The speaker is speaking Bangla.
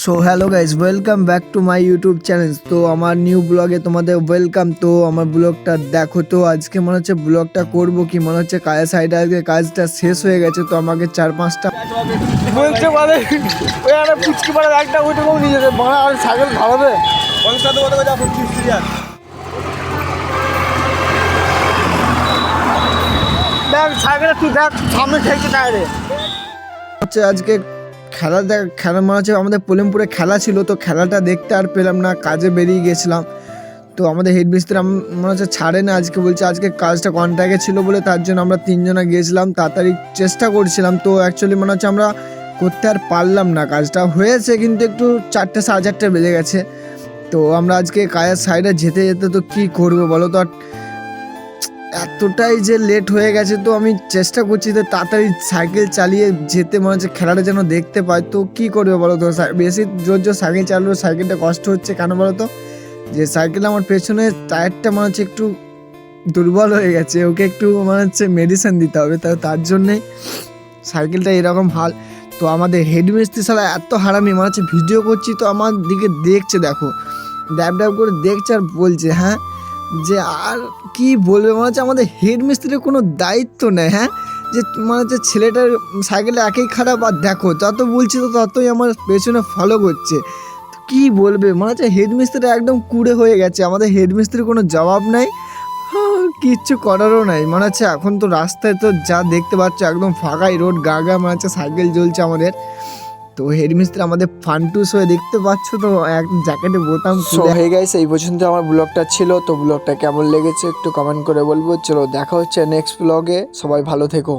So hello guys, welcome back to my YouTube channel. তো আমার নিউ ব্লগে তোমাদের ওয়েলকাম। তো আমার ব্লগটা দেখো। তো আজকে মনে হচ্ছে ব্লগটা করবো কি মনে হচ্ছে কাজের সাইডে আজকে কাজটা শেষ হয়ে গেছে। তো আমাকে 4-5টা বলছে বলে ওই একটা পুচকি পাড়ার একটা ওইটুকু নিয়ে যেতে ভাড়া আর সাইকেল ভাড়াবে পঞ্চায়েত বলে যা দেখ সাইকেলে তুই দেখ সামনে খেয়েছে টায়ারে হচ্ছে আজকে খেলা মনে হচ্ছে আমাদের পলিমপুরে খেলা ছিল। তো খেলাটা দেখতে আর পেলাম না, কাজে বেরিয়ে গেছিলাম। তো আমাদের হেড মিস্ত্রি মনে হচ্ছে ছাড়ে না আজকে, বলছে আজকে কাজটা কন্ট্রাক্টে ছিল বলে তার জন্য আমরা 3জনা গিয়েছিলাম, তাড়াতাড়ি চেষ্টা করছিলাম। তো অ্যাকচুয়ালি মনে হচ্ছে আমরা করতে আর পারলাম না, কাজটা হয়েছে কিন্তু একটু 4টে 4:30 বেজে গেছে। তো আমরা আজকে কাজের সাইডে যেতে যেতে তো কী করবো বলো তো, আর এতটাই যে লেট হয়ে গেছে। তো আমি চেষ্টা করছি যে তাড়াতাড়ি সাইকেল চালিয়ে যেতে, মনে হচ্ছে খেলাটা যেন দেখতে পাই। তো কী করবে বলো তো, বেশি জোর সাইকেল চালালো, সাইকেলটা কষ্ট হচ্ছে কেন বলো তো, যে সাইকেল আমার পেছনে টায়ারটা মনে হচ্ছে একটু দুর্বল হয়ে গেছে, ওকে একটু মনে হচ্ছে মেডিসিন দিতে হবে। তার জন্যেই সাইকেলটা এরকম হাল। তো আমাদের হেড মিস্ত্রি শালা এত হারামি, মনে হচ্ছে ভিডিও করছি তো আমার দিকে দেখছে, দেখো ড্যাব ড্যাব করে দেখছে আর বলছে হ্যাঁ যে আর কি বলবে, মনে হচ্ছে আমাদের হেড মিস্ত্রির কোনো দায়িত্ব নেই। হ্যাঁ, যে মনে হচ্ছে ছেলেটার সাইকেলে একই খারাপ, আর দেখো যত বলছি তো ততই আমার পেছনে ফলো করছে। কি বলবে, মনে হচ্ছে হেড মিস্ত্রি একদম কুড়ে হয়ে গেছে, আমাদের হেড মিস্ত্রির কোনো জবাব নাই, কিচ্ছু করারও নাই। মনে হচ্ছে এখন তো রাস্তায় তো যা দেখতে পাচ্ছ একদম ফাঁকাই রোড, গা মনে হচ্ছে সাইকেল জ্বলছে আমাদের। তো হেড মিস্ত্রি আমাদের ফান্টুস হয়ে দেখতে পাচ্ছ, তো এক জ্যাকেটে বোতাম হয়ে গেছে। এই পর্যন্ত আমার ব্লগটা ছিল। তো ব্লগটা কেমন লেগেছে একটু কমেন্ট করে বলবো। চলো দেখা হচ্ছে নেক্সট ব্লগে, সবাই ভালো থেকো।